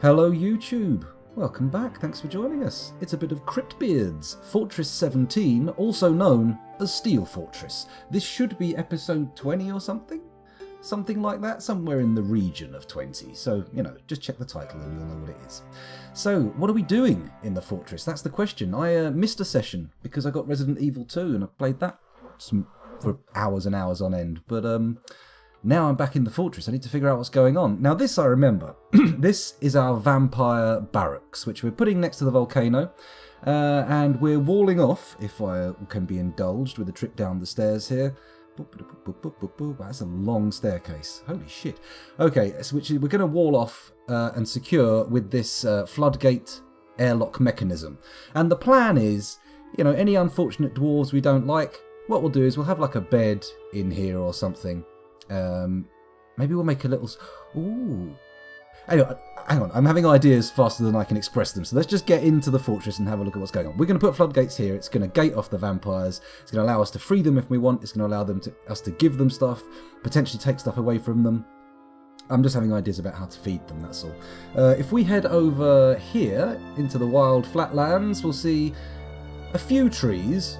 Hello YouTube! Welcome back, thanks for joining us. It's a bit of Cryptbeards, Fortress 17, also known as Steel Fortress. This should be episode 20 or something? Something like that, somewhere in the region of 20. So, just check the title and you'll know what it is. So, what are we doing in the Fortress? That's the question. I missed a session because I got Resident Evil 2 and I played that for hours and hours on end. But now I'm back in the Fortress. I need to figure out what's going on. Now this I remember. This is our vampire barracks, which we're putting next to the volcano. And we're walling off, if I can be indulged, with a trip down the stairs here. That's a long staircase. Holy shit. Okay, so we're going to wall off and secure with this floodgate airlock mechanism. And the plan is, any unfortunate dwarves we don't like, what we'll do is we'll have like a bed in here or something. Maybe we'll make a little... Ooh. Anyway, hang on. I'm having ideas faster than I can express them. So let's just get into the fortress and have a look at what's going on. We're going to put floodgates here. It's going to gate off the vampires. It's going to allow us to free them if we want. It's going to allow us to give them stuff, potentially take stuff away from them. I'm just having ideas about how to feed them, that's all. If we head over here into the wild flatlands, we'll see a few trees,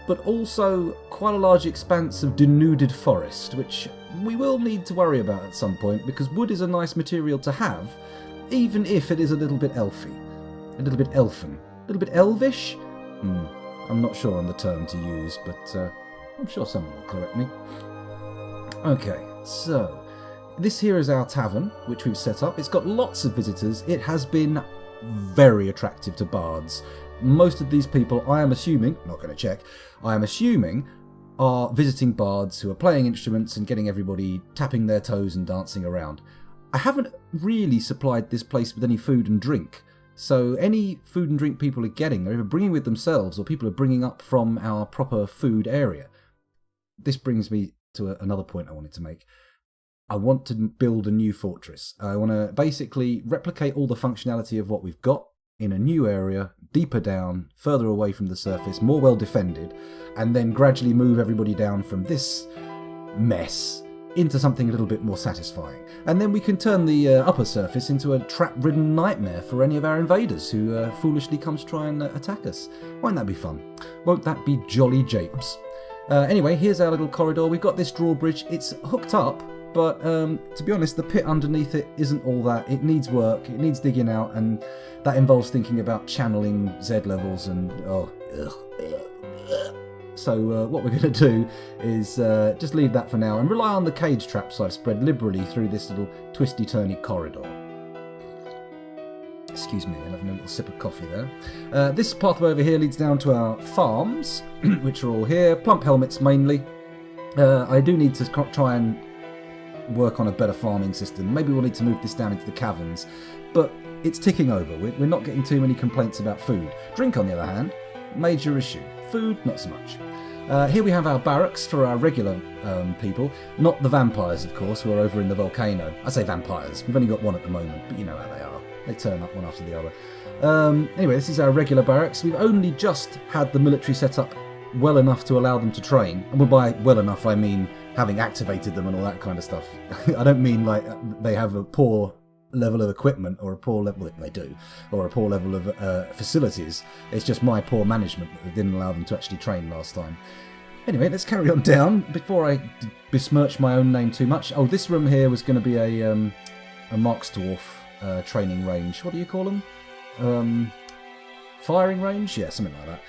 but also quite a large expanse of denuded forest, which we will need to worry about at some point, because wood is a nice material to have, even if it is a little bit elfy. A little bit elfin. A little bit elvish? I'm not sure on the term to use, but I'm sure someone will correct me. Okay, so this here is our tavern, which we've set up. It's got lots of visitors. It has been very attractive to bards. Most of these people, I am assuming, not going to check, I am assuming are visiting bards who are playing instruments and getting everybody tapping their toes and dancing around. I haven't really supplied this place with any food and drink, so any food and drink people are getting, they're either bringing with themselves or people are bringing up from our proper food area. This brings me to another point I wanted to make. I want to build a new fortress. I want to basically replicate all the functionality of what we've got in a new area, deeper down, further away from the surface, more well defended, and then gradually move everybody down from this mess into something a little bit more satisfying. And then we can turn the upper surface into a trap-ridden nightmare for any of our invaders who foolishly come to try and attack us. Won't that be fun? Won't that be jolly japes? Anyway, here's our little corridor. We've got this drawbridge. It's hooked up, but to be honest, the pit underneath it isn't all that. It needs work, it needs digging out, and that involves thinking about channeling Z levels and So what we're going to do is just leave that for now and rely on the cage traps I've spread liberally through this little twisty-turny corridor. Excuse me, I'm having a little sip of coffee there. This pathway over here leads down to our farms, which are all here. Plump helmets mainly. I do need to try and work on a better farming system. Maybe we'll need to move this down into the caverns, but it's ticking over. We're not getting too many complaints about food. Drink, on the other hand, major issue. Food, not so much. Here we have our barracks for our regular people, not the vampires, of course, who are over in the volcano. I say vampires, we've only got one at the moment, but you know how they are. They turn up one after the other. Anyway, this is our regular barracks. We've only just had the military set up well enough to allow them to train. And by well enough, I mean having activated them and all that kind of stuff. I don't mean like they have a poor level of equipment or a poor level, well, they do, or a poor level of facilities. It's just my poor management that didn't allow them to actually train last time. Anyway, let's carry on down before I besmirch my own name too much. Oh, this room here was going to be a Marksdwarf training range. What do you call them? Firing range? Yeah, something like that.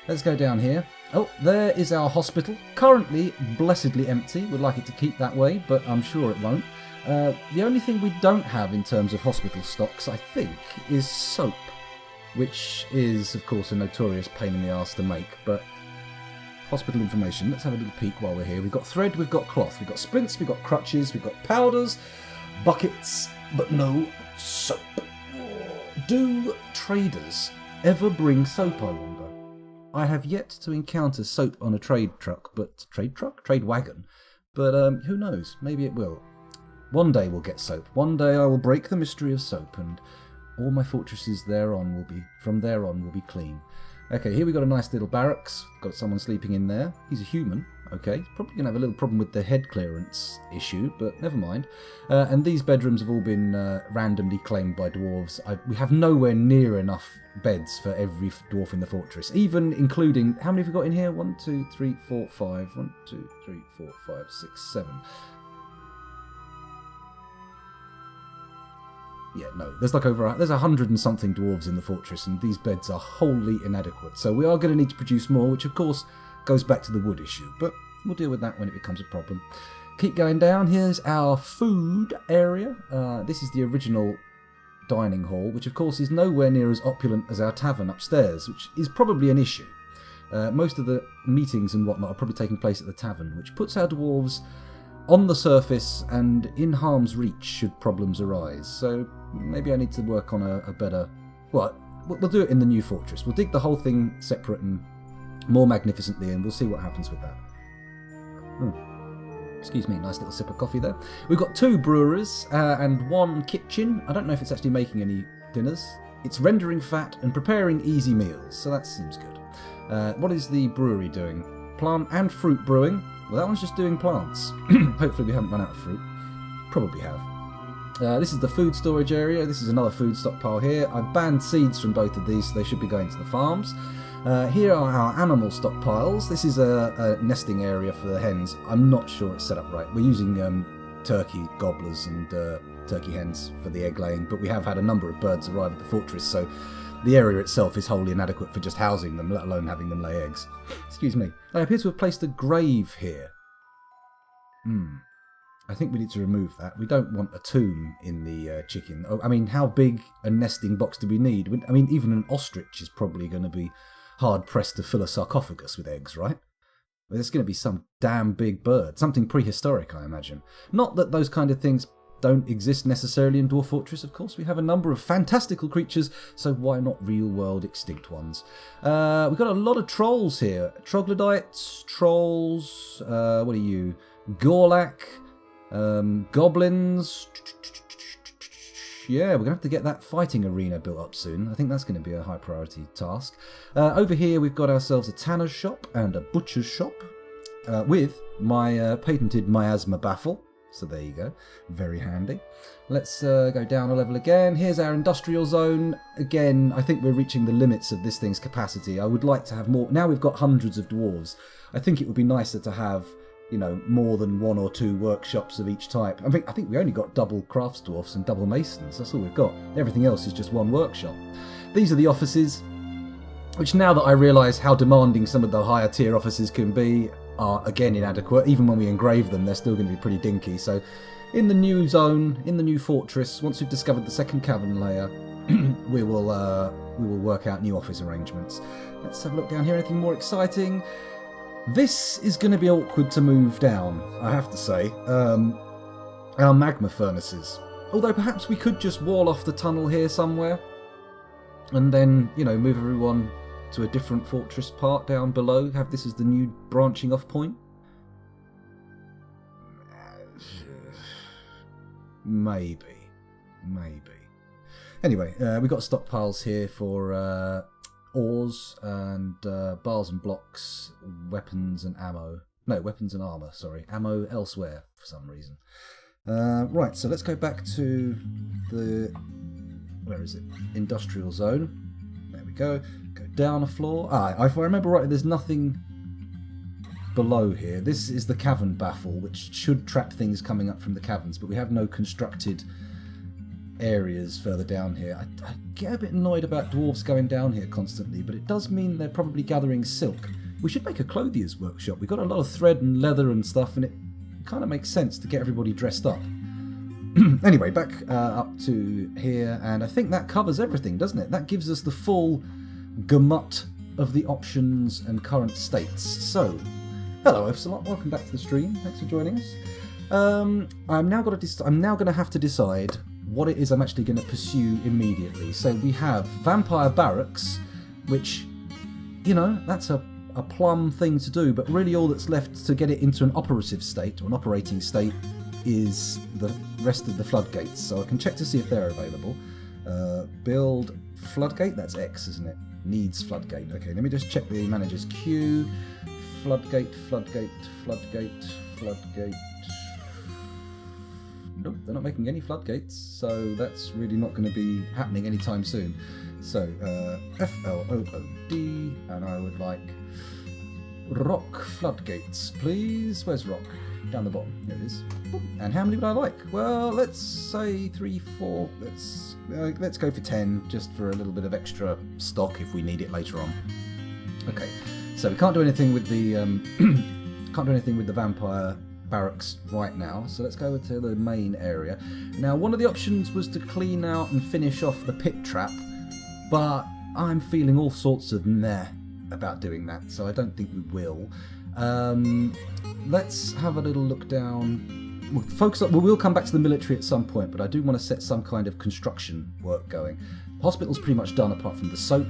Let's go down here. Oh, there is our hospital. Currently blessedly empty. Would like it to keep that way, but I'm sure it won't. The only thing we don't have in terms of hospital stocks, I think, is soap, which is, of course, a notorious pain in the arse to make, but hospital information. Let's have a little peek while we're here. We've got thread, we've got cloth, we've got splints, we've got crutches, we've got powders, buckets, but no soap. Do traders ever bring soap, I wonder? I have yet to encounter soap on a trade wagon, but who knows, maybe it will. One day we'll get soap. One day I will break the mystery of soap, and all my fortresses from there on will be clean. Okay, here we've got a nice little barracks. Got someone sleeping in there. He's a human. Okay, probably going to have a little problem with the head clearance issue, but never mind. And these bedrooms have all been randomly claimed by dwarves. We have nowhere near enough beds for every dwarf in the fortress, even including... How many have we got in here? 1, 2, 3, 4, 5. 1, 2, 3, 4, 5, 6, 7. Yeah, no, there's like there's 100 and something dwarves in the fortress, and these beds are wholly inadequate. So we are going to need to produce more, which of course goes back to the wood issue, but we'll deal with that when it becomes a problem. Keep going down. Here's our food area. This is the original dining hall, which of course is nowhere near as opulent as our tavern upstairs, which is probably an issue. Most of the meetings and whatnot are probably taking place at the tavern, which puts our dwarves on the surface and in harm's reach should problems arise. So maybe I need to work on a better... Well, we'll do it in the new fortress. We'll dig the whole thing separate and more magnificently, and we'll see what happens with that. Excuse me, nice little sip of coffee there. We've got 2 breweries and 1 kitchen. I don't know if it's actually making any dinners. It's rendering fat and preparing easy meals, so that seems good. What is the brewery doing? Plant and fruit brewing. Well, that one's just doing plants. Hopefully we haven't run out of fruit. Probably have. This is the food storage area. This is another food stockpile here. I've banned seeds from both of these, so they should be going to the farms. Here are our animal stockpiles. This is a nesting area for the hens. I'm not sure it's set up right. We're using turkey gobblers and turkey hens for the egg laying, but we have had a number of birds arrive at the fortress, so the area itself is wholly inadequate for just housing them, let alone having them lay eggs. Excuse me. I appear to have placed a grave here. I think we need to remove that. We don't want a tomb in the chicken. Oh, I mean, how big a nesting box do we need? I mean, even an ostrich is probably going to be hard-pressed to fill a sarcophagus with eggs, right? There's going to be some damn big bird. Something prehistoric, I imagine. Not that those kind of things don't exist necessarily in Dwarf Fortress, of course. We have a number of fantastical creatures, so why not real-world extinct ones? We've got a lot of trolls here. Troglodytes, trolls, what are you? Gorlak, goblins. Yeah, we're going to have to get that fighting arena built up soon. I think that's going to be a high priority task. Over here we've got ourselves a tanner's shop and a butcher's shop with my patented miasma baffle. So there you go. Very handy. Let's go down a level again. Here's our industrial zone. Again, I think we're reaching the limits of this thing's capacity. I would like to have more. Now we've got hundreds of dwarves. I think it would be nicer to have, you know, more than 1 or 2 workshops of each type. I think we only got double crafts dwarfs and double masons. That's all we've got. Everything else is just 1 workshop. These are the offices, which now that I realise how demanding some of the higher tier offices can be, are again inadequate. Even when we engrave them, they're still going to be pretty dinky. So in the new zone, in the new fortress, once we've discovered the second cavern layer, we will work out new office arrangements. Let's have a look down here. Anything more exciting? This is going to be awkward to move down, I have to say. Our magma furnaces. Although perhaps we could just wall off the tunnel here somewhere and then, you know, move everyone to a different fortress part down below. Have this as the new branching off point. Maybe. Anyway, we've got stockpiles here for ores and bars and blocks, weapons and ammo. No, weapons and armour, sorry. Ammo elsewhere for some reason. Right, so let's go back to the... Where is it? Industrial zone. There we go. Go down a floor. If I remember rightly, there's nothing below here. This is the cavern baffle, which should trap things coming up from the caverns, but we have no constructed areas further down here. I get a bit annoyed about dwarves going down here constantly, but it does mean they're probably gathering silk. We should make a clothier's workshop. We've got a lot of thread and leather and stuff, and it kind of makes sense to get everybody dressed up. Anyway, back up to here, and I think that covers everything, doesn't it? That gives us the full gamut of the options and current states. So, hello Epsilon, welcome back to the stream. Thanks for joining us. I'm now going to have to decide what it is I'm actually going to pursue immediately. So we have Vampire Barracks, which, you know, that's a plum thing to do, but really all that's left to get it into an operative state, or an operating state, is the rest of the floodgates. So I can check to see if they're available. Build floodgate, that's X, isn't it? Needs floodgate. Okay, let me just check the manager's queue. floodgate, floodgate, floodgate, floodgate. Nope, they're not making any floodgates, so that's really not going to be happening anytime soon. So, F-L-O-O-D, and I would like rock floodgates, please. Where's rock? Down the bottom. Here it is. And how many would I like? Well, let's say 3, 4. Let's go for 10, just for a little bit of extra stock if we need it later on. Okay, so we can't do anything with the vampire barracks right now, so let's go to the main area. Now, one of the options was to clean out and finish off the pit trap, but I'm feeling all sorts of meh about doing that, so I don't think we will. Let's have a little look down. We will come back to the military at some point, but I do want to set some kind of construction work going. Hospital's pretty much done apart from the soap.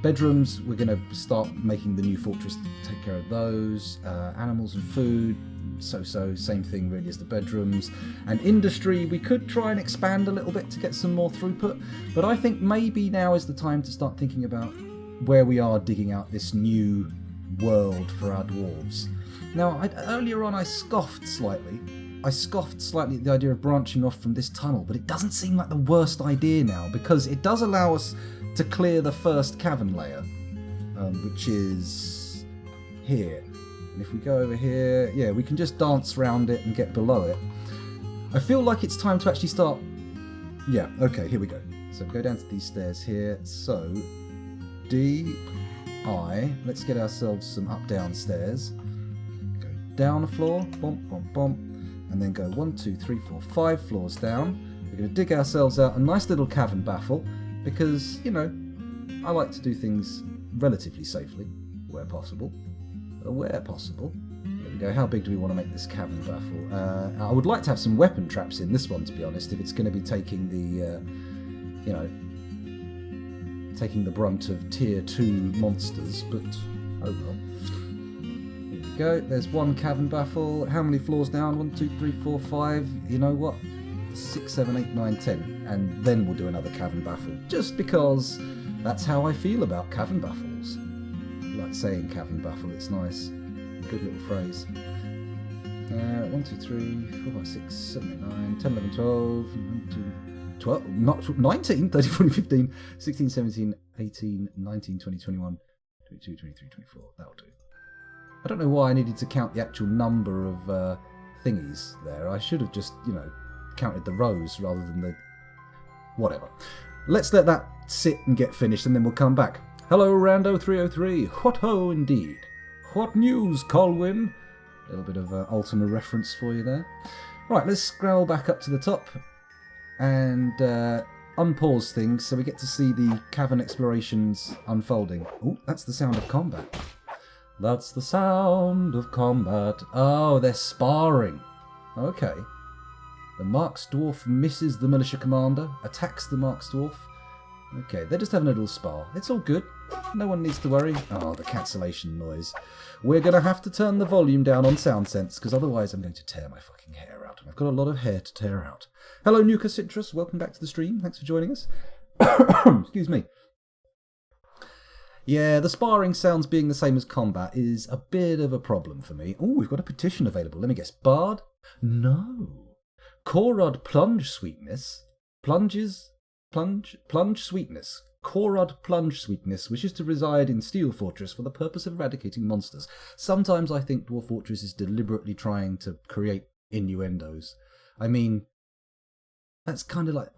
Bedrooms, we're going to start making the new fortress to take care of those. Animals and food, so same thing really as the bedrooms. And industry, we could try and expand a little bit to get some more throughput, but I think maybe now is the time to start thinking about where we are digging out this new world for our dwarves. Now, earlier on I scoffed slightly at the idea of branching off from this tunnel, but it doesn't seem like the worst idea now, because it does allow us to clear the first cavern layer, which is here. And if we go over here, yeah, we can just dance around it and get below it. I feel like it's time to actually start... Yeah, okay, here we go. So go down to these stairs here. So, D, I, let's get ourselves some up-down stairs. Go down a floor, bump, bump, bump, and then go 1, 2, 3, 4, 5 floors down. We're going to dig ourselves out a nice little cavern baffle, because, you know, I like to do things relatively safely, where possible. Here we go. How big do we want to make this cavern baffle? I would like to have some weapon traps in this one, to be honest, if it's going to be taking the, taking the brunt of tier 2 monsters, but oh well. Here we go. There's one cavern baffle. How many floors down? 1, 2, 3, 4, 5. You know what? 6, 7, 8, 9, 10. And then we'll do another cavern baffle, just because that's how I feel about cavern baffles. I like saying cavern baffle, it's nice. Good little phrase. 1, 2, 3, 4, 5, 6, 7, 8, 9, 10, 11, 12, 12, not 19, 13, 14, 15, 16, 17, 18, 19, 20, 21, 22, 23, 24. That'll do. I don't know why I needed to count the actual number of thingies there. I should have just, counted the rows rather than the... Whatever. Let's let that sit and get finished, and then we'll come back. Hello, Rando303. What ho, indeed. What news, Colwyn? A little bit of Ultima reference for you there. Right, let's scroll back up to the top and unpause things so we get to see the cavern explorations unfolding. Oh, that's the sound of combat. That's the sound of combat. Oh, they're sparring. Okay. The Marks Dwarf misses the militia commander, attacks the Marks Dwarf. Okay, they're just having a little spar. It's all good. No one needs to worry. Oh, the cancellation noise. We're going to have to turn the volume down on Sound Sense, because otherwise I'm going to tear my fucking hair out. And I've got a lot of hair to tear out. Hello, Nuka Citrus. Welcome back to the stream. Thanks for joining us. Excuse me. Yeah, the sparring sounds being the same as combat is a bit of a problem for me. Oh, we've got a petition available. Let me guess. Bard? No. Korod Plunge Sweetness. Plunge Sweetness. Korod Plunge Sweetness wishes to reside in Steel Fortress for the purpose of eradicating monsters. Sometimes I think Dwarf Fortress is deliberately trying to create innuendos. I mean, that's kind of like,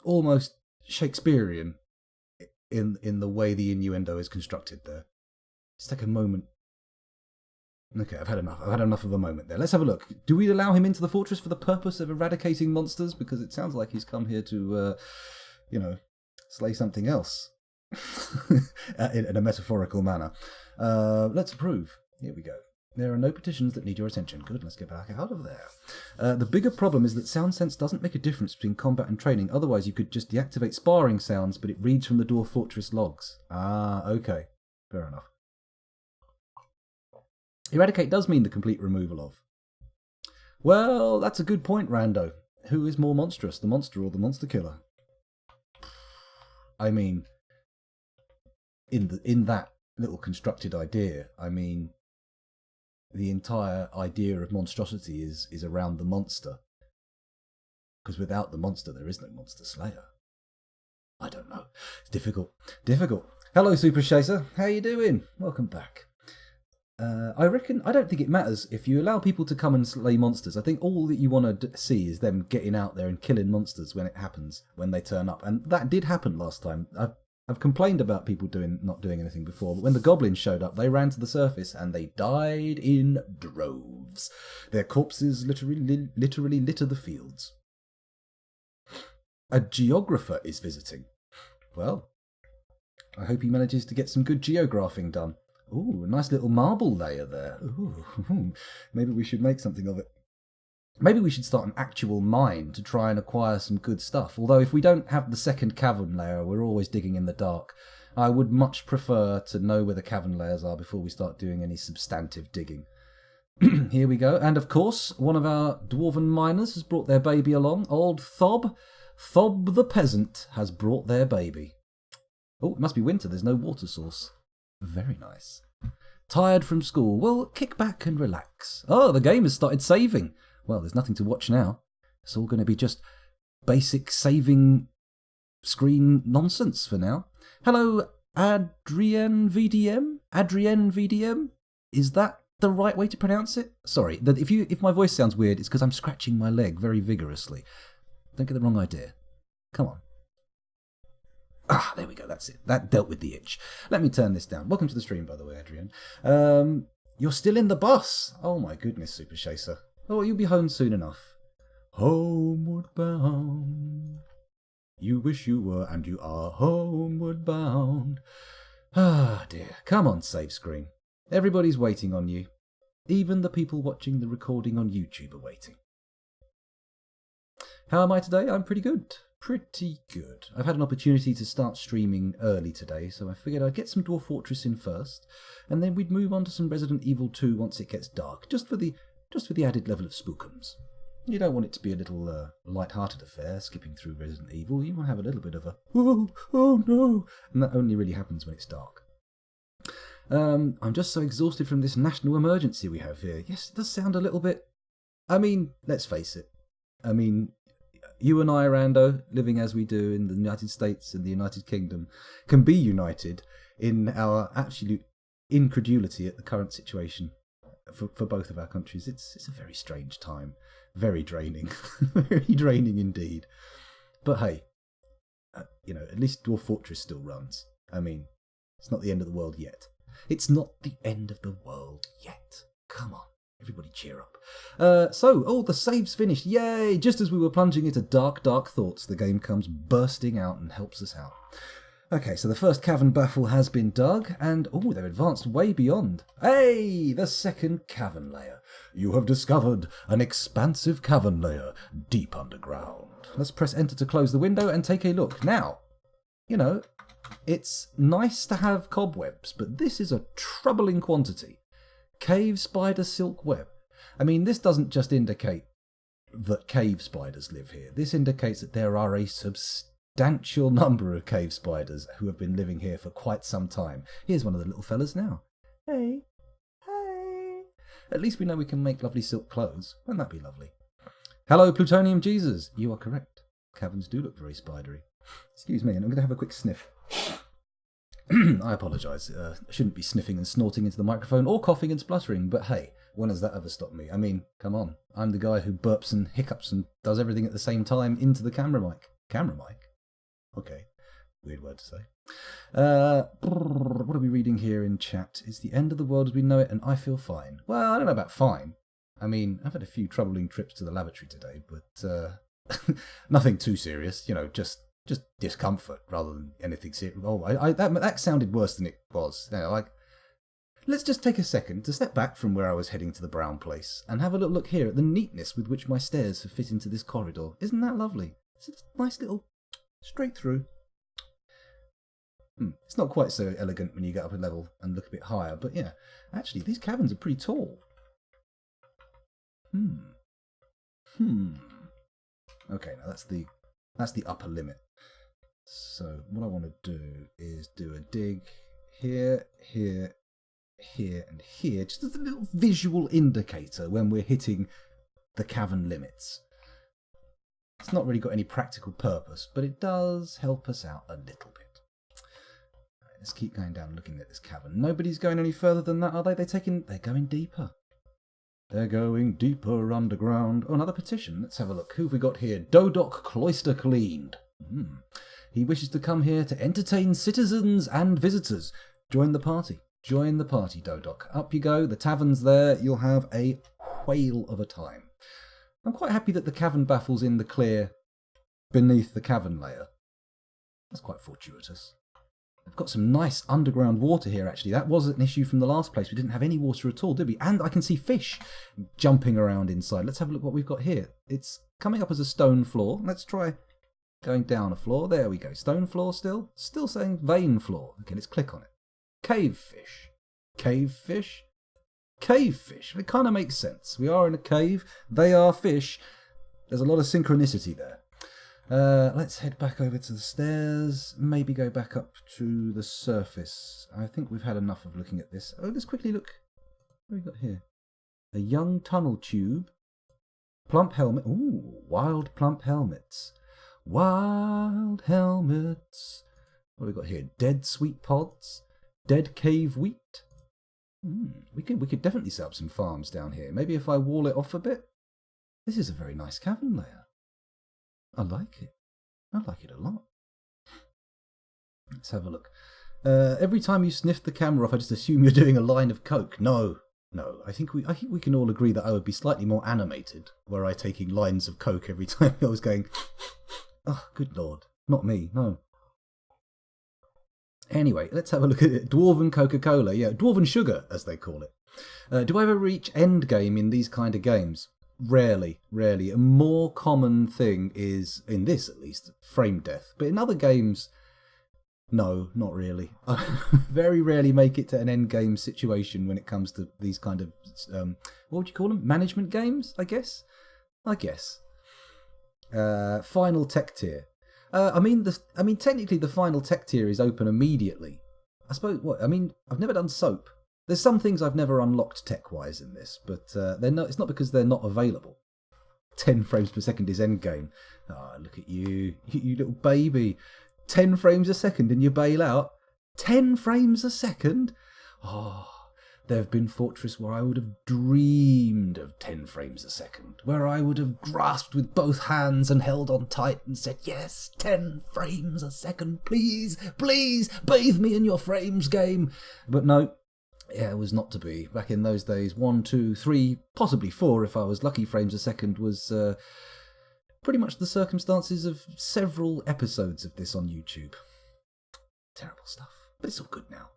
almost Shakespearean in the way the innuendo is constructed there. Just take a moment. Okay, I've had enough. I've had enough of a moment there. Let's have a look. Do we allow him into the fortress for the purpose of eradicating monsters? Because it sounds like he's come here to, slay something else. in a metaphorical manner. Let's approve. Here we go. There are no petitions that need your attention. Good, let's get back out of there. The bigger problem is that sound sense doesn't make a difference between combat and training. Otherwise, you could just deactivate sparring sounds, but it reads from the Dwarf Fortress logs. Ah, okay. Fair enough. Eradicate does mean the complete removal of. Well, that's a good point, Rando. Who is more monstrous, the monster or the monster killer? I mean, in that little constructed idea. I mean, the entire idea of monstrosity is around the monster. Because without the monster, there is no monster slayer. I don't know. It's difficult. Hello, Super Chaser. How you doing? Welcome back. I don't think it matters if you allow people to come and slay monsters. I think all that you want to see is them getting out there and killing monsters when it happens, when they turn up. And that did happen last time. I've complained about people not doing anything before, but when the goblins showed up, they ran to the surface and they died in droves. Their corpses literally litter the fields. A geographer is visiting. Well, I hope he manages to get some good geographing done. Ooh, a nice little marble layer there. Ooh, maybe we should make something of it. Maybe we should start an actual mine to try and acquire some good stuff. Although if we don't have the second cavern layer, we're always digging in the dark. I would much prefer to know where the cavern layers are before we start doing any substantive digging. Here we go. And of course, one of our dwarven miners has brought their baby along. Old Thob. Thob the peasant has brought their baby. Oh, it must be winter. There's no water source. Very nice. Tired from school? Well, kick back and relax. Oh, the game has started saving. Well, there's nothing to watch now. It's all going to be just basic saving screen nonsense for now. Hello, Adrienne VDM? Adrienne VDM? Is that the right way to pronounce it? Sorry, if my voice sounds weird, it's because I'm scratching my leg very vigorously. Don't get the wrong idea. Come on. Ah, there we go, that's it. That dealt with the itch. Let me turn this down. Welcome to the stream, by the way, Adrian. You're still in the bus. Oh my goodness, Super Chaser. Oh, you'll be home soon enough. Homeward bound. You wish you were, and you are homeward bound. Ah, dear. Come on, save screen. Everybody's waiting on you. Even the people watching the recording on YouTube are waiting. How am I today? I'm pretty good. Pretty good. I've had an opportunity to start streaming early today, so I figured I'd get some Dwarf Fortress in first, and then we'd move on to some Resident Evil 2 once it gets dark, just for the added level of spookums. You don't want it to be a little light-hearted affair, skipping through Resident Evil. You want to have a little bit of a, oh no, and that only really happens when it's dark. I'm just so exhausted from this national emergency we have here. Yes, it does sound a little bit... I mean, let's face it. I mean, you and I, Rando, living as we do in the United States and the United Kingdom, can be united in our absolute incredulity at the current situation for both of our countries. It's a very strange time. Very draining. Very draining indeed. But hey, at least Dwarf Fortress still runs. I mean, it's not the end of the world yet. It's not the end of the world yet. Come on. Everybody cheer up. The save's finished. Yay! Just as we were plunging into dark, dark thoughts, the game comes bursting out and helps us out. Okay, so the first cavern baffle has been dug, and they've advanced way beyond. Hey! The second cavern layer. You have discovered an expansive cavern layer deep underground. Let's press enter to close the window and take a look. Now, it's nice to have cobwebs, but this is a troubling quantity. Cave spider silk web. I mean, this doesn't just indicate that cave spiders live here. This indicates that there are a substantial number of cave spiders who have been living here for quite some time. Here's one of the little fellas now. Hey. Hey. At least we know we can make lovely silk clothes. Wouldn't that be lovely? Hello, Plutonium Jesus. You are correct. Caverns do look very spidery. Excuse me, and I'm going to have a quick sniff. I apologise. I shouldn't be sniffing and snorting into the microphone or coughing and spluttering, but hey, when has that ever stopped me? I mean, come on. I'm the guy who burps and hiccups and does everything at the same time into the camera mic. Camera mic? Okay. Weird word to say. What are we reading here in chat? It's the end of the world as we know it, and I feel fine. Well, I don't know about fine. I mean, I've had a few troubling trips to the lavatory today, but nothing too serious. Just discomfort rather than anything serious. Oh, that sounded worse than it was. Let's just take a second to step back from where I was heading to the brown place and have a little look here at the neatness with which my stairs have fit into this corridor. Isn't that lovely? It's a nice little straight through. It's not quite so elegant when you get up a level and look a bit higher, but yeah, actually these caverns are pretty tall. Okay, now that's the upper limit. So what I want to do is do a dig here, here, here, and here, just as a little visual indicator when we're hitting the cavern limits. It's not really got any practical purpose, but it does help us out a little bit. Right, let's keep going down looking at this cavern. Nobody's going any further than that, are they? They're going deeper. They're going deeper underground. Oh, another petition. Let's have a look. Who have we got here? Dodoc Cloister Cleaned. He wishes to come here to entertain citizens and visitors. Join the party. Join the party, Dodoc. Up you go. The tavern's there. You'll have a whale of a time. I'm quite happy that the cavern baffle's in the clear beneath the cavern layer. That's quite fortuitous. We've got some nice underground water here, actually. That was an issue from the last place. We didn't have any water at all, did we? And I can see fish jumping around inside. Let's have a look what we've got here. It's coming up as a stone floor. Let's try going down a floor. There we go. Stone floor still. Still saying vein floor. Okay, let's click on it. Cave fish. Cave fish. Cave fish. It kind of makes sense. We are in a cave. They are fish. There's a lot of synchronicity there. Let's head back over to the stairs. Maybe go back up to the surface. I think we've had enough of looking at this. Oh, let's quickly look. What have we got here? A young tunnel tube. Plump helmet. Ooh, wild plump helmets. Wild helmets. What have we got here? Dead sweet pods. Dead cave wheat. We could definitely set up some farms down here. Maybe if I wall it off a bit. This is a very nice cavern layer. I like it. I like it a lot. Let's have a look. Every time you sniff the camera off, I just assume you're doing a line of coke. No. I think we can all agree that I would be slightly more animated were I taking lines of coke every time I was going. Oh, good lord. Not me. No. Anyway, let's have a look at it. Dwarven Coca-Cola. Yeah, Dwarven Sugar, as they call it. Do I ever reach endgame in these kind of games? Rarely. A more common thing is, in this at least, frame death. But in other games, no, not really. I very rarely make it to an endgame situation when it comes to these kind of, what would you call them? Management games, I guess? Final tech tier. Technically the final tech tier is open immediately. I suppose, I've never done soap. There's some things I've never unlocked tech-wise in this, but it's not because they're not available. 10 frames per second is endgame. Ah, oh, look at you. You little baby. 10 frames a second and you bail out. 10 frames a second? Oh, there have been Fortress where I would have dreamed of 10 frames a second, where I would have grasped with both hands and held on tight and said, yes, 10 frames a second, please, bathe me in your frames, game. But no, yeah, it was not to be. Back in those days, 1, 2, 3, possibly 4, if I was lucky, frames a second was pretty much the circumstances of several episodes of this on YouTube. Terrible stuff. But it's all good now.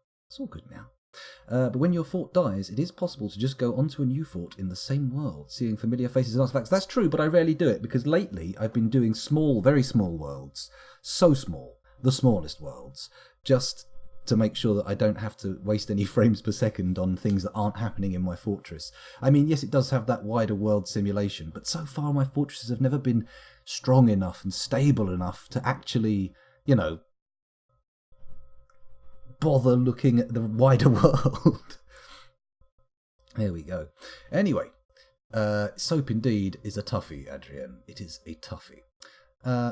But when your fort dies, it is possible to just go onto a new fort in the same world, seeing familiar faces and artifacts. That's true, but I rarely do it, because lately I've been doing small, very small worlds. So small. The smallest worlds. Just to make sure that I don't have to waste any frames per second on things that aren't happening in my fortress. I mean, yes, it does have that wider world simulation, but so far my fortresses have never been strong enough and stable enough to actually, bother looking at the wider world. There we go. Anyway, soap indeed is a toughie, Adrienne. It is a toughie.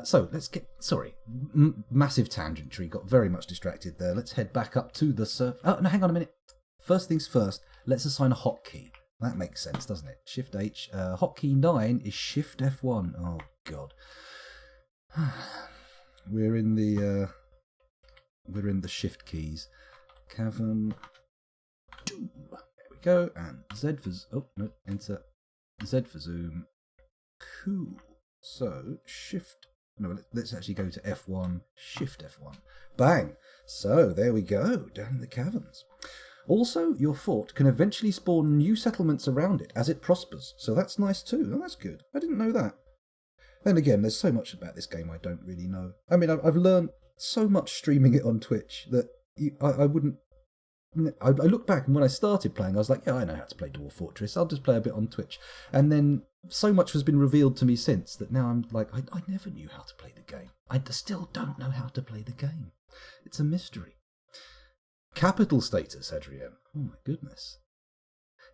So let's get, massive tangentry, got very much distracted there. Let's head back up to the surface. Oh, no, hang on a minute. First things first, let's assign a hotkey. That makes sense, doesn't it? Shift H. Hotkey 9 is Shift F1. Oh, God. We're in the shift keys. Cavern 2. There we go. And Z for enter. Z for zoom. Cool. So let's actually go to F1. Shift F1. Bang. So there we go. Down in the caverns. Also, your fort can eventually spawn new settlements around it as it prospers. So that's nice too. Oh, that's good. I didn't know that. Then again, there's so much about this game I don't really know. I mean, I've learned so much streaming it on Twitch that I wouldn't... I look back, and when I started playing, I was like, yeah, I know how to play Dwarf Fortress. I'll just play a bit on Twitch. And then so much has been revealed to me since that now I'm like, I never knew how to play the game. I still don't know how to play the game. It's a mystery. Capital status, Adrienne. Oh my goodness.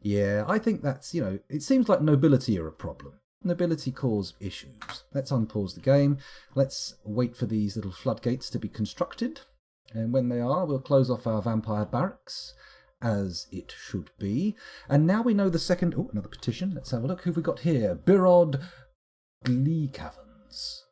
Yeah, I think that's, it seems like nobility are a problem. Nobility cause issues. Let's unpause the game. Let's wait for these little floodgates to be constructed. And when they are, we'll close off our vampire barracks, as it should be. And now we know the second... Oh, another petition. Let's have a look. Who have we got here? Birod Glee Caverns.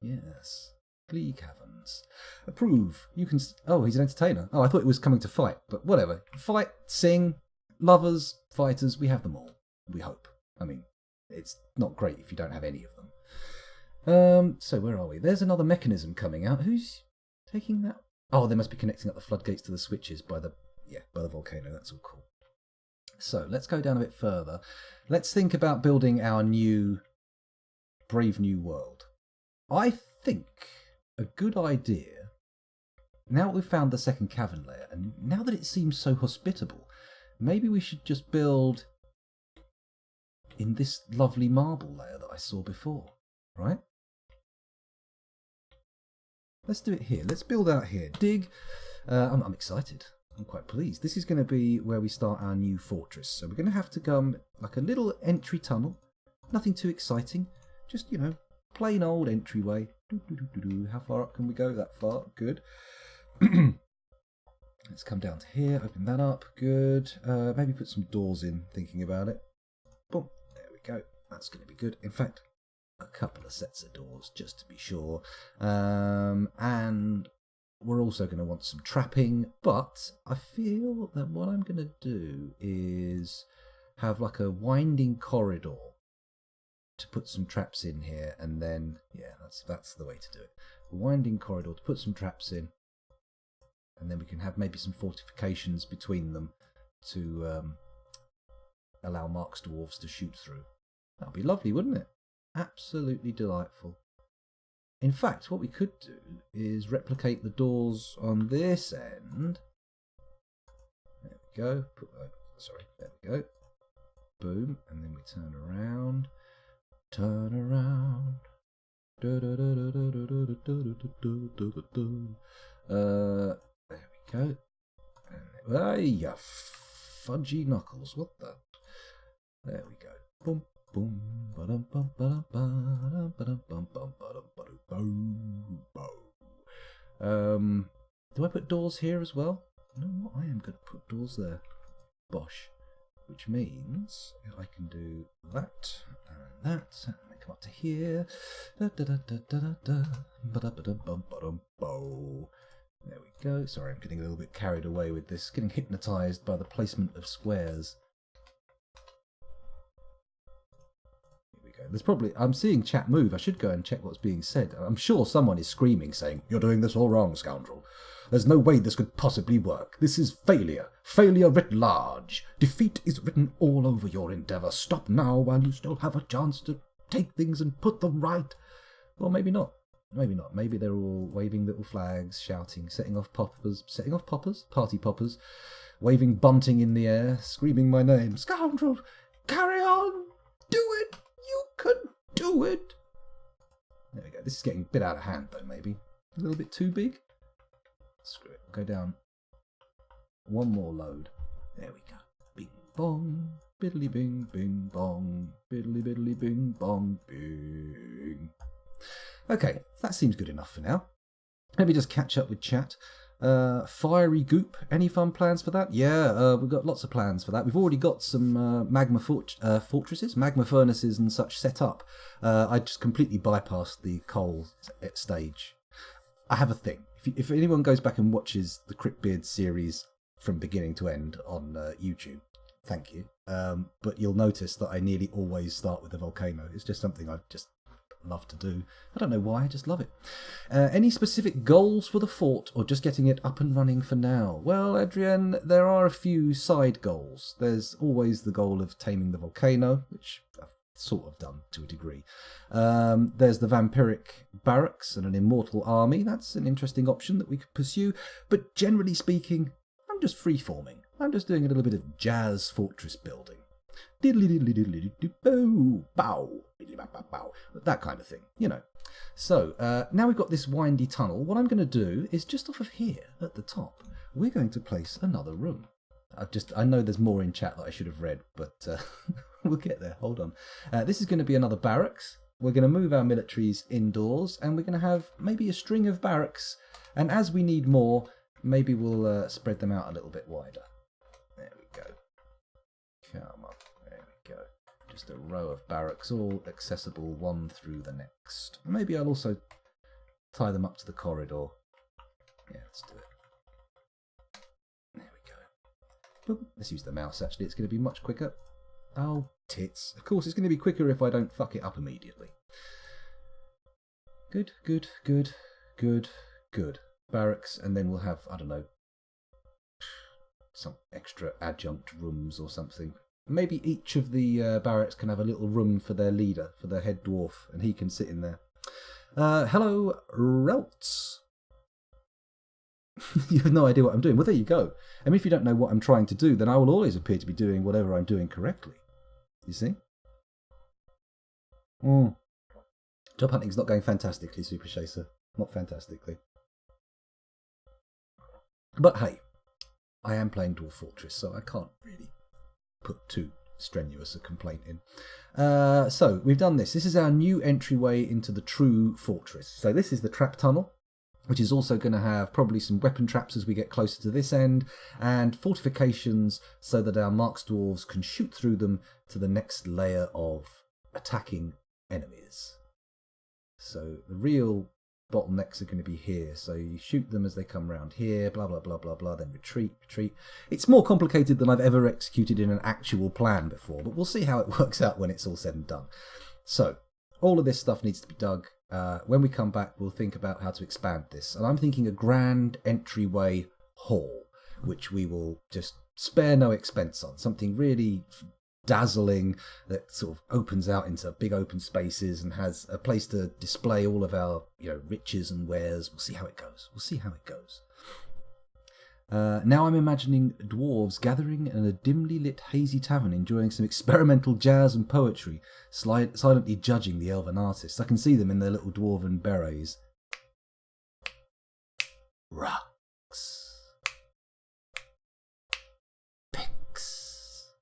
Yes. Glee Caverns. Approve. You can... Oh, he's an entertainer. Oh, I thought he was coming to fight. But whatever. Fight, sing, lovers, fighters. We have them all. We hope. I mean, it's not great if you don't have any of them. So where are we? There's another mechanism coming out. Who's taking that? Oh, they must be connecting up the floodgates to the switches by the volcano. That's all cool. So let's go down a bit further. Let's think about building our new Brave New World. I think a good idea, now that we've found the second cavern layer, and now that it seems so hospitable, maybe we should just build in this lovely marble layer that I saw before, right? Let's do it here. Let's build out here. Dig. I'm excited. I'm quite pleased. This is going to be where we start our new fortress. So we're going to have to go like a little entry tunnel. Nothing too exciting. Just, plain old entryway. How far up can we go? That far. Good. Let's come down to here. Open that up. Good. Maybe put some doors in, thinking about it. Boom. There we go. That's going to be good. In fact, a couple of sets of doors, just to be sure. And we're also going to want some trapping, but I feel that what I'm going to do is have like a winding corridor to put some traps in here, and then, yeah, that's the way to do it. A winding corridor to put some traps in, and then we can have maybe some fortifications between them to allow Mark's dwarves to shoot through. That would be lovely, wouldn't it? Absolutely delightful. In fact, what we could do is replicate the doors on this end. There we go. There we go. Boom. And then we turn around. Turn around. There we go. Hey, fudgy knuckles. What the? There we go. Boom. Boom. Do I put doors here as well? No, I am going to put doors there. Bosh. Which means I can do that and that, and then come up to here. There we go. Sorry, I'm getting a little bit carried away with this. Getting hypnotised by the placement of squares. There's probably... I'm seeing chat move. I should go and check what's being said. I'm sure someone is screaming, saying, "You're doing this all wrong, scoundrel. There's no way this could possibly work. This is failure. Failure writ large. Defeat is written all over your endeavour. Stop now while you still have a chance to take things and put them right." Well, maybe not. Maybe not. Maybe they're all waving little flags, shouting, setting off poppers, party poppers, waving bunting in the air, screaming my name. "Scoundrel, carry on. Do it. You can do it." There we go. This is getting a bit out of hand, though, maybe. A little bit too big. Screw it. Go down. One more load. There we go. Bing bong. Biddly bing bing bong. Biddly biddly bing bong bing. Okay, that seems good enough for now. Let me just catch up with chat. Fiery goop. Any fun plans for that? Yeah, we've got lots of plans for that. We've already got some magma fortresses, magma furnaces and such set up. I just completely bypassed the coal stage. I have a thing. If anyone goes back and watches the Cryptbeards series from beginning to end on YouTube, thank you. But you'll notice that I nearly always start with the volcano. It's just something I've just love to do. I don't know why, I just love it. Any specific goals for the fort, or just getting it up and running for now? Well, Adrienne, there are a few side goals. There's always the goal of taming the volcano, which I've sort of done to a degree. There's the vampiric barracks and an immortal army. That's an interesting option that we could pursue. But generally speaking, I'm just freeforming. I'm just doing a little bit of jazz fortress building. That kind of thing, you know. So now we've got this windy tunnel. What I'm going to do is just off of here at the top, we're going to place another room. I know there's more in chat that I should have read, but we'll get there. Hold on. This is going to be another barracks. We're going to move our militaries indoors, and we're going to have maybe a string of barracks. And as we need more, maybe we'll spread them out a little bit wider. There we go. Come on. There we go. Just a row of barracks, all accessible one through the next. Maybe I'll also tie them up to the corridor. Yeah, let's do it. There we go. Let's use the mouse, actually. It's going to be much quicker. Oh, tits. Of course, it's going to be quicker if I don't fuck it up immediately. Good, good, good, good, good. Barracks, and then we'll have, I don't know, some extra adjunct rooms or something. Maybe each of the barracks can have a little room for their leader, for their head dwarf, and he can sit in there. Hello, Relts. You have no idea what I'm doing. Well, there you go. I mean, if you don't know what I'm trying to do, then I will always appear to be doing whatever I'm doing correctly. You see? Job hunting's not going fantastically, Super Chaser. Not fantastically. But hey, I am playing Dwarf Fortress, so I can't really put too strenuous a complaint in. So, we've done this. This is our new entryway into the true fortress. So this is the trap tunnel, which is also going to have probably some weapon traps as we get closer to this end, and fortifications so that our Marks Dwarves can shoot through them to the next layer of attacking enemies. So the real bottlenecks are going to be here. So you shoot them as they come round here, blah, blah, blah, blah, blah, then retreat, retreat. It's more complicated than I've ever executed in an actual plan before, but we'll see how it works out when it's all said and done. So all of this stuff needs to be dug. When we come back, we'll think about how to expand this. And I'm thinking a grand entryway hall, which we will just spare no expense on. Something really dazzling that sort of opens out into big open spaces and has a place to display all of our, riches and wares. We'll see how it goes. We'll see how it goes. Now I'm imagining dwarves gathering in a dimly lit hazy tavern, enjoying some experimental jazz and poetry, silently judging the elven artists. I can see them in their little dwarven berets. Rocks. Picks.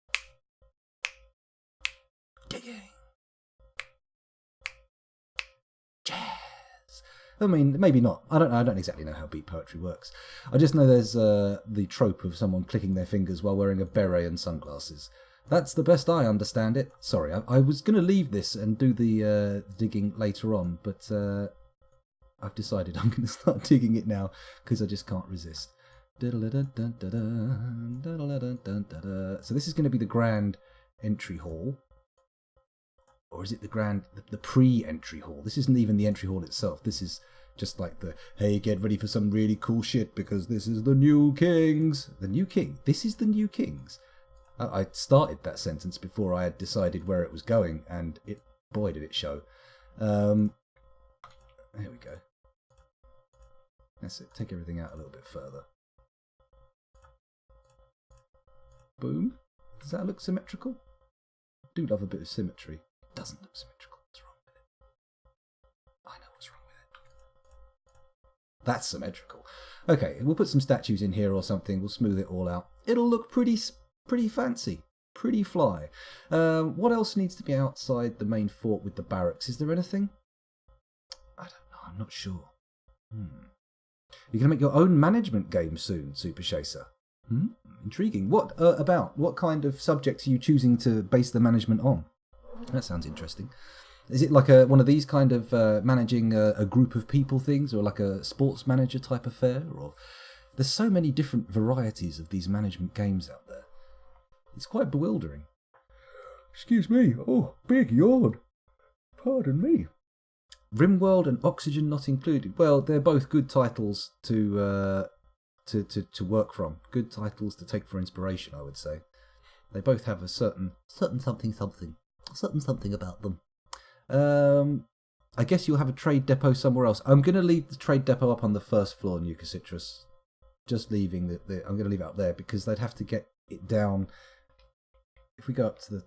Digging. Jazz. I mean, maybe not. I don't exactly know how beat poetry works. I just know there's the trope of someone clicking their fingers while wearing a beret and sunglasses. That's the best I understand it. Sorry, I was going to leave this and do the digging later on, but I've decided I'm going to start digging it now because I just can't resist. So this is going to be the grand entry hall. Or is it the pre-entry hall? This isn't even the entry hall itself. This is just like the, hey, get ready for some really cool shit because this is the new kings. The new king. This is the new kings. I started that sentence before I had decided where it was going, and boy, did it show. There we go. That's it. Take everything out a little bit further. Boom. Does that look symmetrical? I do love a bit of symmetry. Doesn't look symmetrical. What's wrong with it? I know what's wrong with it. That's symmetrical. Okay, we'll put some statues in here or something. We'll smooth it all out. It'll look pretty fancy. Pretty fly. What else needs to be outside the main fort with the barracks? Is there anything? I don't know. I'm not sure. You're going to make your own management game soon, Super Chaser. Intriguing. What about? What kind of subjects are you choosing to base the management on? That sounds interesting. Is it like one of these kind of managing a group of people things, or like a sports manager type affair? Or there's so many different varieties of these management games out there. It's quite bewildering. Excuse me. Oh, big yawn. Pardon me. Rimworld and Oxygen Not Included. Well, they're both good titles to work from. Good titles to take for inspiration, I would say. They both have a certain something about them. I guess you'll have a trade depot somewhere else. I'm going to leave the trade depot up on the first floor, Nuka Citrus. Just leaving I'm going to leave it up there because they'd have to get it down. If we go up to the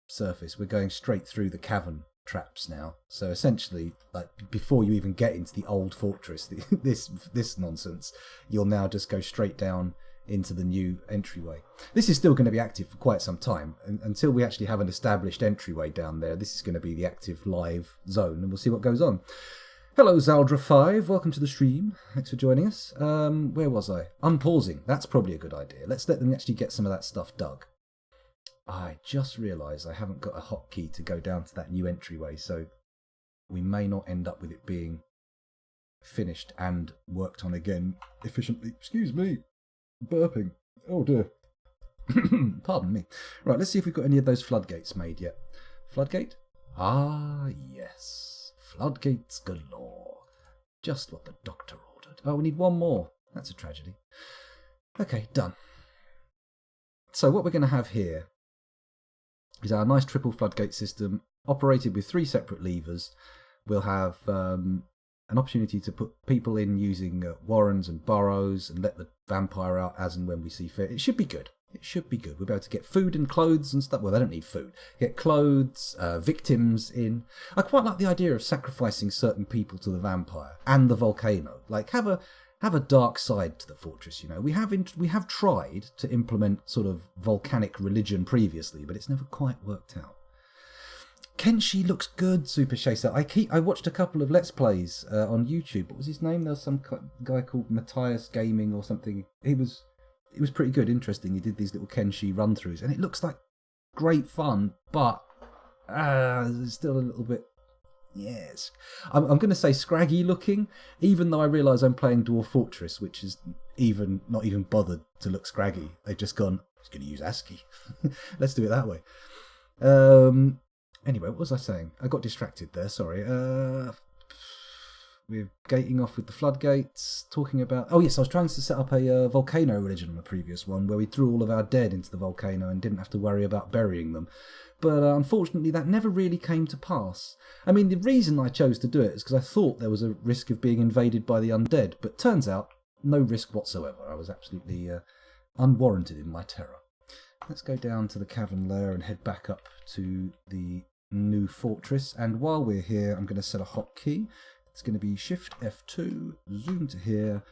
surface, we're going straight through the cavern traps now. So essentially, like before you even get into the old fortress, this nonsense, you'll now just go straight down into the new entryway. This is still going to be active for quite some time, and until we actually have an established entryway down there. This is going to be the active live zone, and we'll see what goes on. Hello, Zaldra5. Welcome to the stream. Thanks for joining us. Where was I? Unpausing. That's probably a good idea. Let's let them actually get some of that stuff dug. I just realised I haven't got a hotkey to go down to that new entryway, so we may not end up with it being finished and worked on again efficiently. Excuse me. Burping. Oh dear. Pardon me. Right, let's see if we've got any of those floodgates made yet. Floodgate? Ah, yes. Floodgates galore. Just what the doctor ordered. Oh, we need one more. That's a tragedy. Okay, done. So what we're going to have here is our nice triple floodgate system operated with 3 separate levers. We'll have an opportunity to put people in using warrens and burrows and let the vampire out as and when we see fit. It should be good. It should be good. We'll be able to get food and clothes and stuff. Well, they don't need food. Get clothes, victims in. I quite like the idea of sacrificing certain people to the vampire and the volcano. Like, have a dark side to the fortress, you know. We have tried to implement sort of volcanic religion previously, but it's never quite worked out. Kenshi looks good, Super Chaser. I watched a couple of Let's Plays on YouTube. What was his name? There was some guy called Matthias Gaming or something. It was pretty good, interesting. He did these little Kenshi run-throughs, and it looks like great fun, but it's still a little bit... Yes. I'm going to say scraggy looking, even though I realise I'm playing Dwarf Fortress, which is not even bothered to look scraggy. They've just gone, it's going to use ASCII. Let's do it that way. Anyway, what was I saying? I got distracted there, sorry. We're gating off with the floodgates, talking about... Oh yes, I was trying to set up a volcano religion on the previous one, where we threw all of our dead into the volcano and didn't have to worry about burying them. But unfortunately, that never really came to pass. I mean, the reason I chose to do it is because I thought there was a risk of being invaded by the undead, but turns out, no risk whatsoever. I was absolutely unwarranted in my terror. Let's go down to the cavern layer and head back up to the new fortress. And while we're here, I'm going to set a hotkey. It's going to be Shift F2, zoom to here,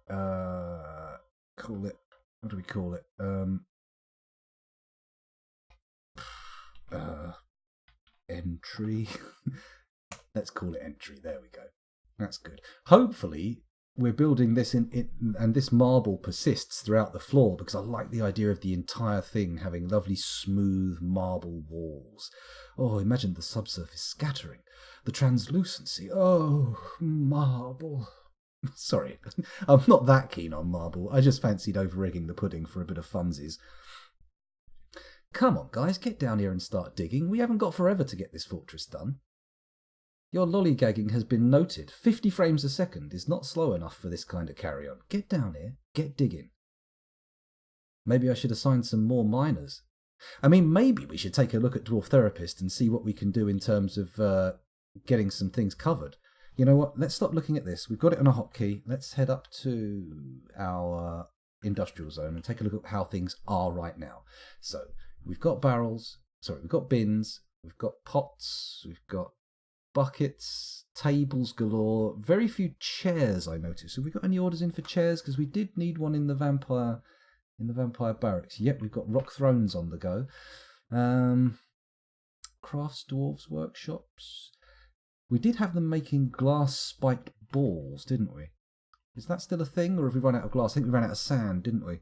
call it, what do we call it? Entry. Let's call it entry. There we go. That's good. Hopefully, we're building this in, and this marble persists throughout the floor, because I like the idea of the entire thing having lovely smooth marble walls. Oh, imagine the subsurface scattering. The translucency. Oh, marble. Sorry, I'm not that keen on marble. I just fancied over-egging the pudding for a bit of funsies. Come on, guys, get down here and start digging. We haven't got forever to get this fortress done. Your lollygagging has been noted. 50 frames a second is not slow enough for this kind of carry-on. Get down here, get digging. Maybe I should assign some more miners. I mean, maybe we should take a look at Dwarf Therapist and see what we can do in terms of getting some things covered. You know what? Let's stop looking at this. We've got it on a hotkey. Let's head up to our industrial zone and take a look at how things are right now. So we've got we've got bins, we've got pots, we've got buckets, tables galore, very few chairs I noticed. Have we got any orders in for chairs? Because we did need one in the vampire barracks. Yep, we've got rock thrones on the go. Crafts dwarves workshops. We did have them making glass spiked balls, didn't we? Is that still a thing, or have we run out of glass? I think we ran out of sand, didn't we?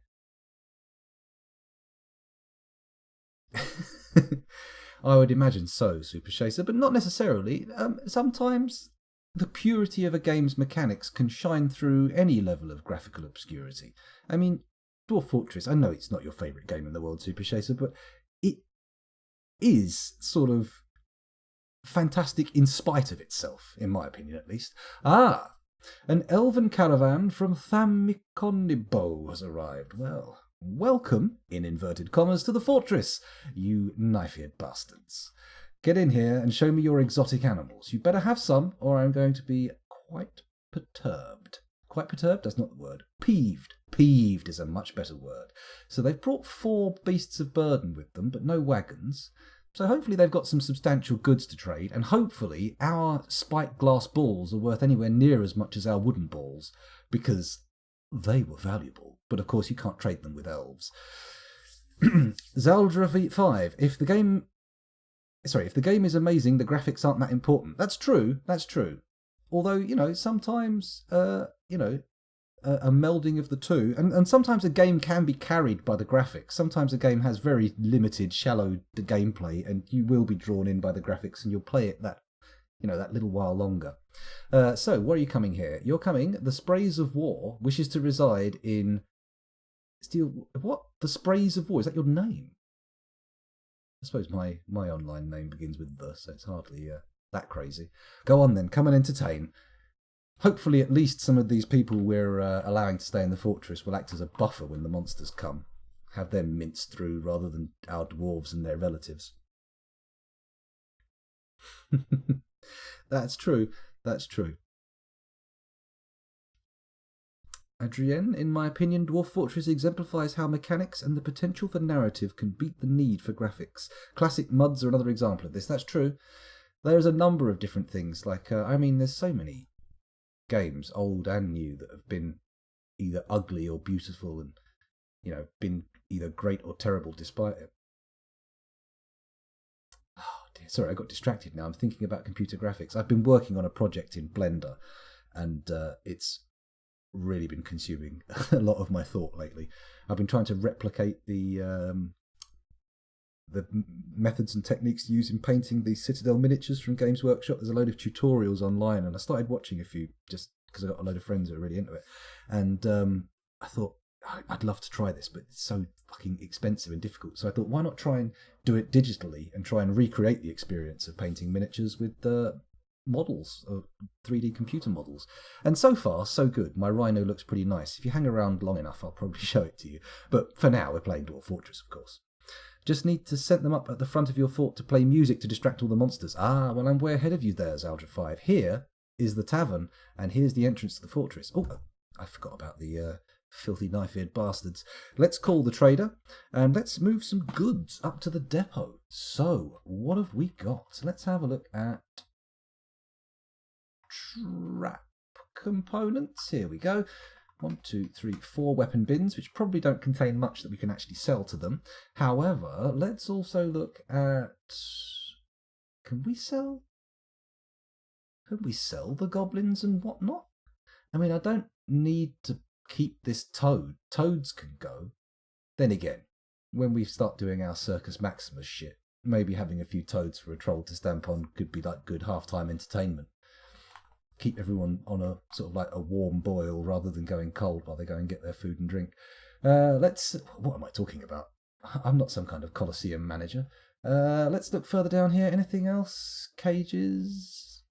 I would imagine so, Super Chaser, but not necessarily. Sometimes the purity of a game's mechanics can shine through any level of graphical obscurity. I mean, Dwarf Fortress, I know it's not your favourite game in the world, Super Chaser, but it is sort of fantastic in spite of itself, in my opinion at least. Ah, an elven caravan from Thamikonibo has arrived. Well, welcome, in inverted commas, to the fortress, you knife-eared bastards. Get in here and show me your exotic animals. You better have some, or I'm going to be quite perturbed. Quite perturbed? That's not the word. Peeved. Peeved is a much better word. So they've brought 4 beasts of burden with them, but no wagons. So hopefully they've got some substantial goods to trade, and hopefully our spiked glass balls are worth anywhere near as much as our wooden balls, because they were valuable. But of course you can't trade them with elves. Zaldra V5. If the game is amazing, the graphics aren't that important. That's true. Although, sometimes, a melding of the two, and sometimes a game can be carried by the graphics. Sometimes a game has very limited, shallow gameplay, and you will be drawn in by the graphics, and you'll play it that little while longer. So, where are you coming here? You're coming. The Sprays of War wishes to reside in Steel. What? The Sprays of War? Is that your name? I suppose my online name begins with the, so it's hardly that crazy. Go on then. Come and entertain. Hopefully at least some of these people we're allowing to stay in the fortress will act as a buffer when the monsters come. Have them minced through rather than our dwarves and their relatives. That's true. Adrienne, in my opinion, Dwarf Fortress exemplifies how mechanics and the potential for narrative can beat the need for graphics. Classic muds are another example of this. That's true. There's a number of different things. Like, there's so many games, old and new, that have been either ugly or beautiful and, been either great or terrible despite it. Oh dear, sorry, I got distracted now. I'm thinking about computer graphics. I've been working on a project in Blender, and it's really been consuming a lot of my thought lately. I've been trying to replicate the methods and techniques used in painting the Citadel miniatures from Games Workshop. There's a load of tutorials online, and I started watching a few just because I got a load of friends who are really into it. And I thought, I'd love to try this, but it's so fucking expensive and difficult. So I thought, why not try and do it digitally and try and recreate the experience of painting miniatures with models, 3D computer models. And so far, so good. My Rhino looks pretty nice. If you hang around long enough, I'll probably show it to you. But for now, we're playing Dwarf Fortress, of course. Just need to set them up at the front of your fort to play music to distract all the monsters. Ah, well, I'm way ahead of you there, Zaldra 5. Here is the tavern, and here's the entrance to the fortress. Oh, I forgot about the filthy knife-eared bastards. Let's call the trader, and let's move some goods up to the depot. So, what have we got? Let's have a look at trap components. Here we go. 1, 2, 3, 4 weapon bins, which probably don't contain much that we can actually sell to them. However, let's also look at... Can we sell the goblins and whatnot? I mean, I don't need to keep this toad. Toads can go. Then again, when we start doing our Circus Maximus shit, maybe having a few toads for a troll to stamp on could be like good half-time entertainment. Keep everyone on a sort of like a warm boil rather than going cold while they go and get their food and drink. What am I talking about? I'm not some kind of Colosseum manager. Let's look further down here. Anything else? Cages,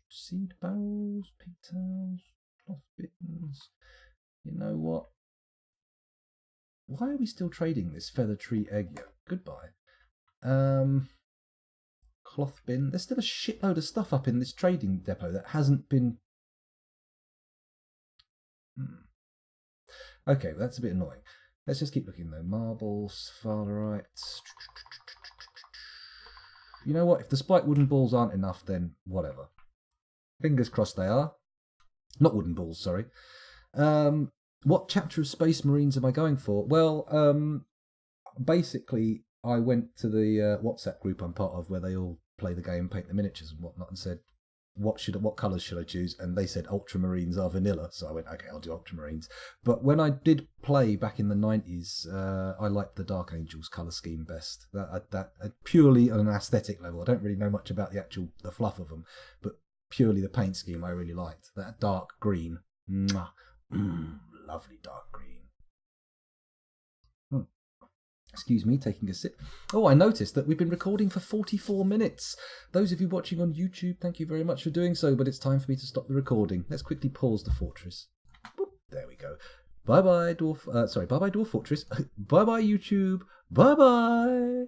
seed barrels, pigtails, cloth bins. You know what? Why are we still trading this feather tree egg yolk? Goodbye. Cloth bin. There's still a shitload of stuff up in this trading depot that hasn't been... Okay, well, that's a bit annoying. Let's just keep looking though. Marbles, sphalerite. You know what? If the spiked wooden balls aren't enough, then whatever. Fingers crossed they are. Not wooden balls, sorry. What chapter of Space Marines am I going for? Well, basically, I went to the WhatsApp group I'm part of where they all play the game, paint the miniatures and whatnot, and said, what colours should I choose? And they said Ultramarines are vanilla, so I went, okay, I'll do Ultramarines. But when I did play back in the 90s, I liked the Dark Angels colour scheme best. That purely on an aesthetic level. I don't really know much about the fluff of them, but purely the paint scheme I really liked. That dark green. Lovely dark green. Excuse me, taking a sip. Oh, I noticed that we've been recording for 44 minutes. Those of you watching on YouTube, thank you very much for doing so, but it's time for me to stop the recording. Let's quickly pause the fortress. Boop, there we go. Bye-bye, Dwarf... bye-bye, Dwarf Fortress. Bye-bye, YouTube. Bye-bye.